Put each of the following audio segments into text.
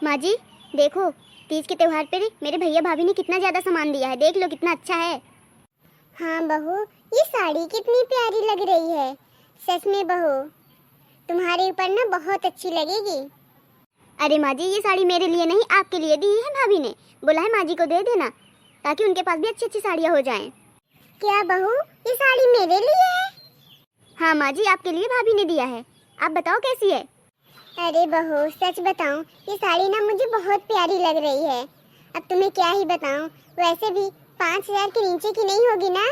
माँ जी देखो, तीज के त्योहार पे मेरे भैया भाभी ने कितना ज्यादा सामान दिया है, देख लो कितना अच्छा है। हाँ बहू, ये साड़ी कितनी प्यारी लग रही है। सच में बहू, तुम्हारे ऊपर ना बहुत अच्छी लगेगी। अरे माँ जी, ये साड़ी मेरे लिए नहीं आपके लिए दी है भाभी ने, बोला है माँ जी को दे देना ताकि उनके पास भी अच्छी अच्छी साड़ियाँ हो जाएं। क्या बहू, ये साड़ी मेरे लिए है? हाँ माँ जी, आपके लिए भाभी ने दिया है। आप बताओ कैसी है? अरे बहू सच बताऊं, ये साड़ी ना मुझे बहुत प्यारी लग रही है। अब तुम्हें क्या ही बताऊं, वैसे भी 5,000 के नीचे की नहीं होगी ना।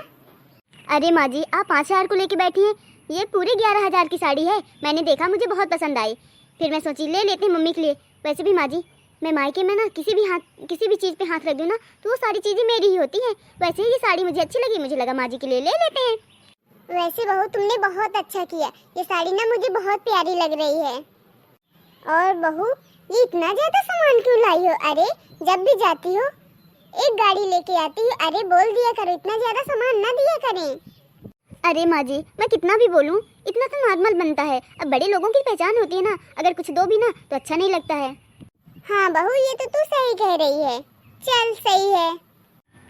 अरे माँ जी, आप 5,000 को लेके बैठी हैं, ये पूरे 11,000 की साड़ी है। मैंने देखा, मुझे बहुत पसंद आई, फिर मैं सोची ले लेते हैं मम्मी के लिए। वैसे भी माँ जी, मैं मायके में ना किसी भी चीज़ पे हाथ रख दूँ ना तो वो सारी चीज़ें मेरी ही होती हैं। वैसे ये साड़ी मुझे अच्छी लगी, मुझे लगा माँ जी के लिए ले लेते हैं। वैसे बहू तुमने बहुत अच्छा किया, ये साड़ी ना मुझे बहुत प्यारी लग रही है। और बहू, ये इतना ज्यादा सामान क्यों लाई हो? अरे जब भी जाती हो एक गाड़ी लेके आती हो, अरे बोल दिया करो, इतना ज्यादा सामान ना दिया करें। अरे माँ जी, मैं कितना भी बोलूँ इतना तो नॉर्मल बनता है। अब बड़े लोगों की पहचान होती है ना, अगर कुछ दो भी ना तो अच्छा नहीं लगता है। हाँ बहू, ये तो तू सही कह रही है। चल सही है।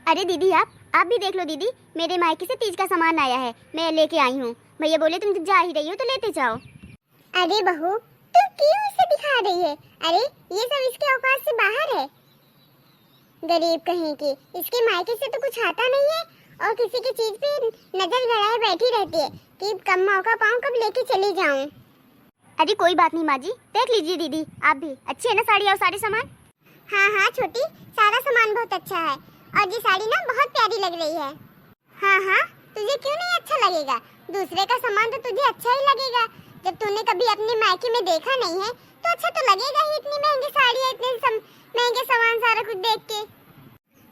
अरे दीदी, आप भी देख लो दीदी, मेरे मायके से तीज का सामान आया है, मैं लेके आई हूँ। भैया बोले तुम जा ही रही हो तो लेते जाओ। अरे बहू, तू क्यों इसे दिखा रही है? अरे ये सब इसके औकात से बाहर है। गरीब कहीं की, इसके मायके से तो कुछ आता नहीं है और किसी की चीज पे नजर गड़ाए बैठी रहती है कि कब मौका पाऊं कब लेके चली जाऊं। अरे कोई बात नहीं माँ जी, देख लीजिए दीदी, आप भी अच्छी है ना साड़ी और सारे सामान। हाँ हाँ छोटी, सारा सामान बहुत अच्छा है और ये साड़ी ना बहुत प्यारी लग रही है। हाँ हाँ, तुझे क्यों नहीं अच्छा लगेगा? दूसरे का सामान तो तुझे अच्छा ही लगेगा। जब तूने कभी अपने मायके में देखा नहीं है तो अच्छा तो लगेगा ही। इतनी महंगी साड़ी है, इतने महंगे सामान सारा कुछ देख के।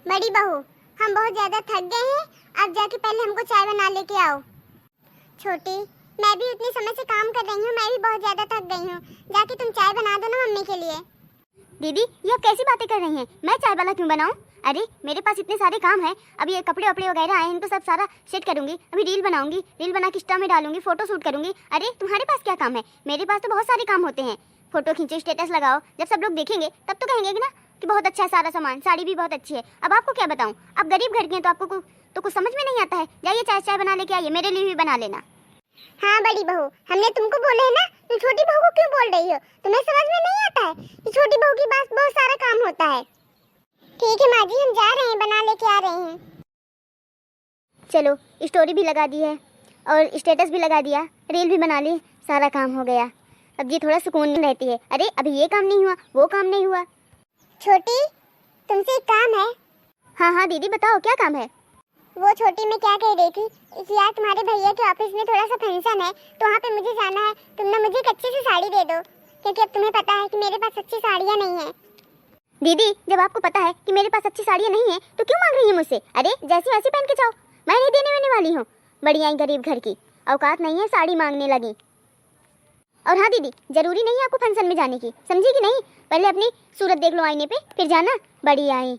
बड़ी बहू, हम बहुत ज्यादा थक गए हैं, अब जाके पहले हमको चाय बना लेके आओ। छोटी, मैं भी उतने समय से काम कर रही हूँ, मैं भी बहुत ज्यादा थक गई हूँ। जाके तुम चाय बना दो ना मम्मी के लिए। दीदी ये आप कैसी बातें कर रही हैं, मैं चाय वाला क्यों बनाऊं? अरे मेरे पास इतने सारे काम हैं, अभी ये कपड़े वपड़े वगैरह आए हैं, इनको सब सारा सेट करूंगी, अभी रील बनाऊंगी, रील बना के इंस्टा में डालूंगी, फोटो शूट करूंगी। अरे तुम्हारे पास क्या काम है? मेरे पास तो बहुत सारे काम होते हैं। फोटो खींचो, स्टेटस लगाओ, जब सब लोग देखेंगे तब तो कहेंगे ना कि बहुत अच्छा है सारा सामान, साड़ी भी बहुत अच्छी है। अब आपको क्या बताऊं, आप गरीब घर के हैं तो आपको तो कुछ समझ में नहीं आता है। जाइए चाय बना लेके आइए, मेरे लिए भी बना लेना। हाँ बड़ी बहू, हमने तुमको बोले है ना, तुम छोटी बहू को क्यों बोल रही हो? तुम्हें समझ में नहीं आता है कि छोटी बहू के पास बहुत सारा काम होता है। ठीक है माँ जी, हम जा रहे हैं, बना लेके आ रहे हैं। चलो स्टोरी भी लगा दी है और स्टेटस भी लगा दिया, रील भी बना ली, सारा काम हो गया। अब ये थोड़ा सुकून रहती है। अरे अभी ये काम नहीं हुआ, वो काम नहीं हुआ। छोटी, तुमसे एक काम है। हाँ हाँ दीदी बताओ, क्या काम है? वो छोटी, मैं क्या कह रही थी, इस यार तुम्हारे भैया के ऑफिस में थोड़ा सा फंक्शन है तो वहाँ पे मुझे जाना है। तुम ना मुझे एक अच्छी सी साड़ी दे दो, क्योंकि अब तुम्हें पता है कि मेरे पास अच्छी साड़ियाँ नहीं है। दीदी जब आपको पता है कि मेरे पास अच्छी साड़ियाँ नहीं है तो क्यों मांग रही है मुझसे? अरे जैसी वैसी पहन के जाओ, मैं नहीं देने वाने वाली हूँ। बड़ी आई गरीब घर की, औकात नहीं है, साड़ी मांगने लगी। और हाँ दीदी, जरूरी नहीं है आपको फंक्शन में जाने की, समझी कि नहीं? पहले अपनी सूरत देख लो आईने पे, फिर जाना। बड़ी आई,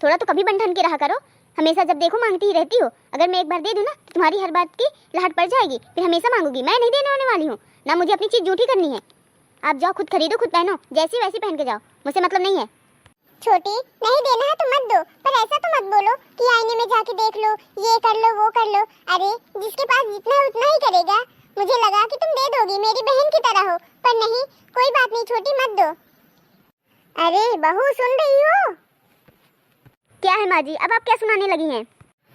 थोड़ा तो कभी बन ठन के रहा करो, हमेशा जब देखो मांगती ही रहती हो। अगर मैं एक बार दे दूँ ना तो तुम्हारी हर बात की लाहट पड़ जाएगी, फिर हमेशा मांगोगी। मैं नहीं देने वाने वाली हूँ ना, मुझे अपनी चीज़ झूठी करनी है। आप जाओ, खुद खरीदो, खुद पहनो, जैसी वैसी पहन के जाओ, मुझसे मतलब नहीं है। छोटी, नहीं देना है तो मत दो, पर ऐसा तो मत बोलो कि आईने में जाके देख लो, ये कर लो, वो कर लो। अरे जिसके पास जितना है उतना ही करेगा। मुझे लगा कि तुम दे दोगी, मेरी बहन की तरह हो, पर नहीं, कोई बात नहीं छोटी, मत दो। अरे बहू, सुन रही हो? क्या है माँ जी, अब आप क्या सुनाने लगी हैं?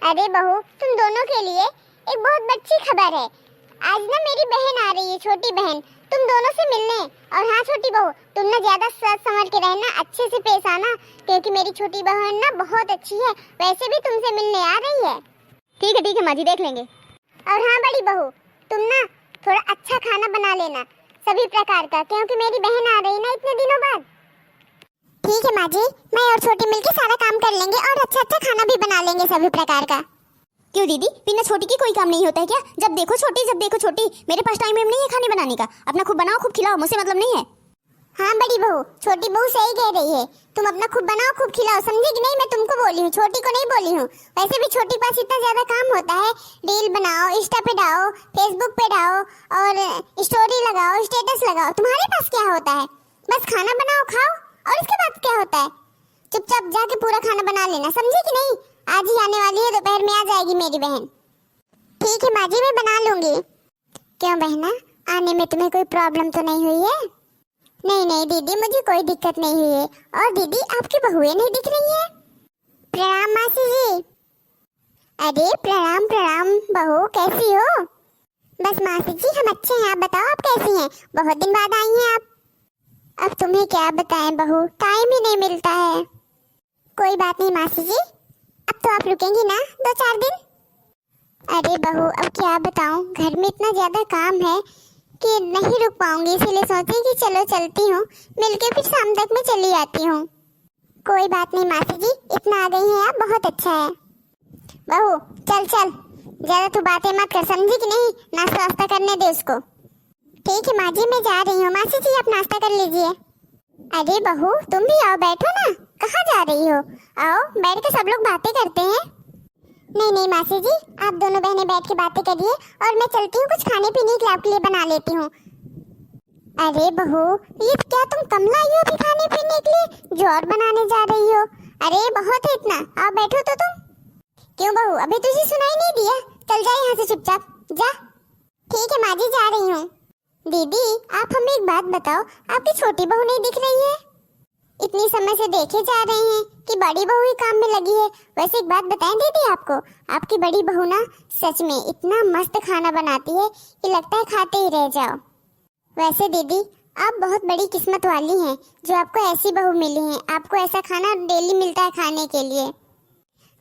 अरे बहू, तुम दोनों के लिए एक बहुत अच्छी खबर है। आज ना मेरी बहन आ रही है, छोटी बहन, तुम दोनों से मिलने। और हाँ छोटी बहू, तुम ना ज्यादा सोच समझ के रहना, अच्छे से पेश आना, क्योंकि मेरी छोटी बहन ना बहुत अच्छी है, वैसे भी तुमसे मिलने आ रही है। ठीक है माँ जी, देख लेंगे। और हाँ बड़ी बहू, तुम ना थोड़ा अच्छा खाना बना लेना, सभी प्रकार का, क्योंकि मेरी बहन आ रही ना इतने दिनों बाद। ठीक है माँ जी, मैं और छोटी मिलके सारा काम कर लेंगे और अच्छा अच्छा खाना भी बना लेंगे सभी प्रकार का। क्यों दीदी, बिना छोटी की कोई काम नहीं होता है क्या? जब देखो छोटी, जब देखो छोटी। मेरे पास टाइम नहीं है खाने बनाने का, अपना खूब बनाओ, खूब खिलाओ, मुझसे मतलब नहीं है। हाँ बड़ी बहू, छोटी बहू सही कह रही है, तुम अपना खूब बनाओ, खूब खिलाओ, समझी कि नहीं? मैं तुमको बोली हूँ, छोटी को नहीं बोली हूँ। वैसे भी छोटी के पास इतना ज्यादा काम होता है, रील बनाओ, इंस्टा पे डालो, फेसबुक पे डालो और स्टोरी लगाओ, स्टेटस लगाओ। तुम्हारे पास क्या होता है? बस खाना बनाओ, खाओ और इसके बाद क्या होता है? चुपचाप जाके पूरा खाना बना लेना, समझी कि नहीं? आज ही आने वाली है, दोपहर में आ जाएगी मेरी बहन। ठीक है माँ जी, मैं बना लूंगी। क्यों बहना, आने में तुम्हें कोई प्रॉब्लम तो नहीं हुई है? नहीं नहीं दीदी, मुझे कोई दिक्कत नहीं हुई है। और दीदी, आपकी बहुएं नहीं दिख रही है? प्रणाम मासी जी। अरे प्रणाम प्रणाम बहू, कैसी हो? बस मासी जी हम अच्छे हैं, आप बताओ आप कैसी हैं? बहुत दिन बाद आई हैं आप। अब तुम्हें क्या बताएं बहू, टाइम ही नहीं मिलता है। कोई बात नहीं मासी जी, अब तो आप रुकेंगी ना 2-4 दिन? अरे बहू अब क्या बताऊं, घर में इतना ज्यादा काम है कि नहीं रुक पाऊंगी, इसीलिए सोची कि चलो चलती हूँ, मिलके फिर शाम तक मैं चली आती हूँ। कोई बात नहीं मासी जी, इतना आ गई हैं आप, बहुत अच्छा है। बहू चल चल, ज्यादा तू बातें मत कर, समझी कि नहीं? नाश्ता वास्ता करने दे उसको। ठीक है माँ जी, मैं जा रही हूँ। मासी जी आप नाश्ता कर लीजिए। अरे बहू तुम भी आओ, बैठो ना, कहाँ जा रही हो? आओ बैठ के सब लोग बातें करते हैं। नहीं नहीं मासी जी, आप दोनों बहनें बैठ के बातें करिए और मैं चलती हूँ, कुछ खाने पीने के आपके लिए बना लेती हूँ। अरे बहू, ये क्या तुम कम लाई हो अभी खाने पीने के लिए, जो और बनाने जा रही हो? अरे बहुत है इतना, आओ बैठो तो तुम। क्यों बहू, अभी तुझे सुनाई नहीं दिया? चल जा यहाँ से चुपचाप, जा। ठीक है माँ जी, जा रही हूँ। दीदी आप हमें एक बात बताओ, आपकी छोटी बहू नहीं दिख रही है? इतनी समय से देखे जा रहे हैं कि बड़ी बहू ही काम में लगी है। वैसे एक बात बताएं दीदी आपको, आपकी बड़ी बहू ना सच में इतना मस्त खाना बनाती है कि लगता है खाते ही रह जाओ। वैसे दीदी आप बहुत बड़ी किस्मत वाली हैं जो आपको ऐसी बहू मिली है, आपको ऐसा खाना डेली मिलता है खाने के लिए।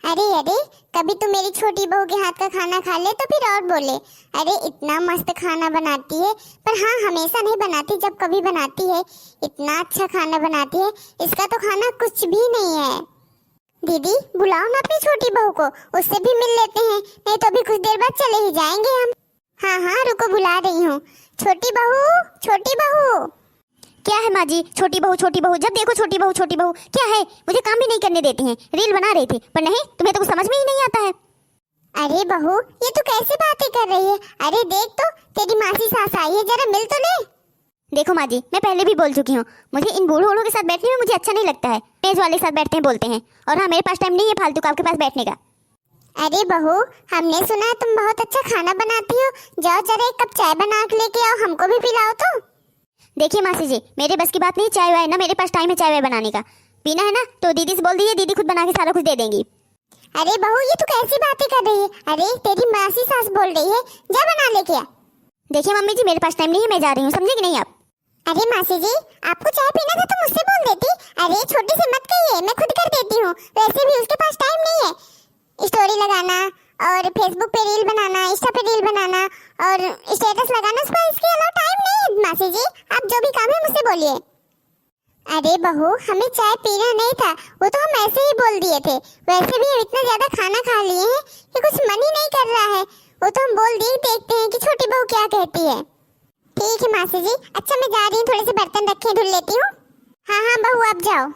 अरे अरे, कभी तो मेरी छोटी बहू के हाथ का खाना खा ले तो फिर और बोले अरे इतना मस्त खाना बनाती है। पर हाँ, हमेशा नहीं बनाती, जब कभी बनाती है इतना अच्छा खाना बनाती है, इसका तो खाना कुछ भी नहीं है। दीदी बुलाओ ना अपनी छोटी बहू को, उससे भी मिल लेते हैं, नहीं तो अभी कुछ देर बाद चले ही जाएंगे हम। हाँ हाँ रुको, बुला रही हूँ। छोटी बहू, छोटी बहू। क्या है माँ जी? छोटी बहू, जब देखो छोटी बहू क्या है? मुझे काम भी नहीं करने देती हैं। रील बना रही थी, पर नहीं, तुम्हें तो कुछ समझ में ही नहीं आता है। अरे बहू ये तू कैसी बातें कर रही है? अरे देख तो, तेरी मासी सास आई है, जरा मिल तो ले। देखो माँ जी, मैं पहले भी बोल चुकी हूँ, मुझे इन बूढ़ों के साथ बैठने में मुझे अच्छा नहीं लगता है। तेज वाले के साथ बैठते हैं, बोलते हैं, और हाँ मेरे पास टाइम नहीं है फालतू का आपके पास बैठने का। अरे बहू, हमने सुना है तुम बहुत अच्छा खाना बनाती हो, जाओ जरा एक कप चाय बना के लेके आओ, हमको भी पिलाओ तो। देखिए मासी जी, मेरे बस की बात नहीं चाय वाय, ना मेरे पास टाइम है चाय वाय बनाने का। पीना है ना तो दीदी से बोल दीजिए, दीदी खुद बना के सारा कुछ दे देंगी। अरे बहू ये तू कैसी बातें कर रही है? अरे तेरी मासी सास बोल रही है, जा बना लेके आ। देखिए मम्मी जी, मेरे पास टाइम नहीं है, मैं जा रही हूँ, समझे कि नहीं आप? अरे मासी जी, आपको चाय पीना था तो मुझसे बोल देती। अरे छोटी सी मत कहिए, मैं खुद कर देती हूँ। वैसे भी उसके पास टाइम नहीं है स्टोरी लगाना और फेसबुक पे रील बनाना, इंस्टा पे रील बनाना और स्टेटस लगाना, इसके अलावा टाइम नहीं है। मासी जी आप जो भी काम है मुझसे बोलिए। अरे बहू, हमें चाय पीना नहीं था, वो तो हम ऐसे ही बोल दिए थे। वैसे भी हम इतना ज्यादा खाना खा लिए हैं कि कुछ मन ही नहीं कर रहा है, वो तो हम बोल दिए, देखते हैं कि छोटी बहू क्या कहती है। ठीक है मासी जी, अच्छा मैं जा रही हूँ, थोड़े से बर्तन रखे धुल लेती हूँ। हाँ हाँ बहू आप जाओ।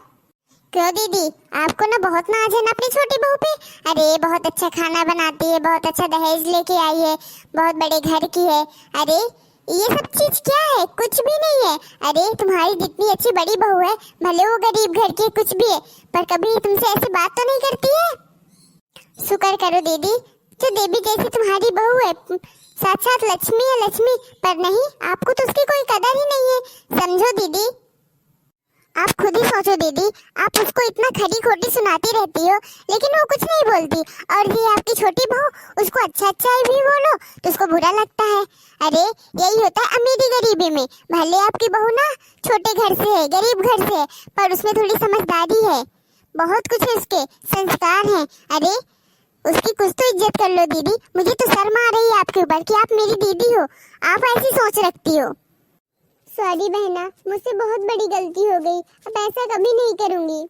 क्यों दीदी, आपको ना बहुत नाज है ना अपनी छोटी बहू पे? अरे बहुत अच्छा खाना बनाती है, बहुत अच्छा दहेज लेके आई है, बहुत बड़े घर की है। अरे ये सब चीज क्या है? कुछ भी नहीं है। अरे तुम्हारी जितनी अच्छी बड़ी बहू है, भले वो गरीब घर की कुछ भी है, पर कभी तुमसे ऐसी बात तो नहीं करती है। शुक्र करो दीदी, जो देवी जैसी तुम्हारी बहू है, साक्षात लक्ष्मी है, लक्ष्मी। पर नहीं, आपको तो उसकी कोई कदर ही नहीं है, समझो दीदी। आप खुद ही सोचो दीदी, आप उसको इतना खरी खोटी सुनाती रहती हो लेकिन वो कुछ नहीं बोलती, और ये आपकी छोटी बहू, उसको अच्छा अच्छा भी बोलो तो उसको बुरा लगता है। अरे यही होता है अमीरी गरीबी में। भले आपकी बहू ना छोटे घर से है, गरीब घर से है, पर उसमें थोड़ी समझदारी है, बहुत कुछ है, उसके संस्कार हैं। अरे उसकी कुछ तो इज्जत कर लो दीदी। मुझे तो शर्म आ रही है आपके ऊपर कि आप मेरी दीदी हो, आप ऐसी सोच रखती हो। सॉरी बहना, मुझसे बहुत बड़ी गलती हो गई, अब ऐसा कभी नहीं करूंगी।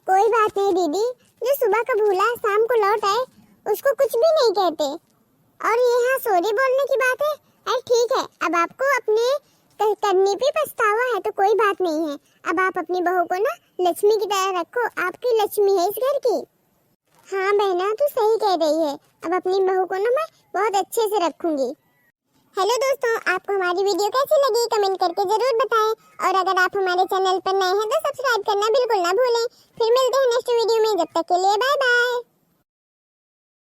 कोई बात नहीं दीदी, जो सुबह का भूला शाम को लौट आए उसको कुछ भी नहीं कहते। और ये हाँ सॉरी बोलने की बात है, अरे ठीक है, अब आपको अपने करने पे पछतावा है तो कोई बात नहीं है। अब आप अपनी बहू को ना लक्ष्मी की तरह रखो, आपकी लक्ष्मी है इस घर की। हाँ बहना तू सही कह रही है, अब अपनी बहू को ना मैं बहुत अच्छे से रखूंगी। हेलो दोस्तों, आपको हमारी वीडियो कैसी लगी कमेंट करके जरूर बताएं और अगर आप हमारे चैनल पर नए हैं तो सब्सक्राइब करना बिल्कुल ना भूलें। फिर मिलते हैं नेक्स्ट वीडियो में, जब तक के लिए बाय बाय।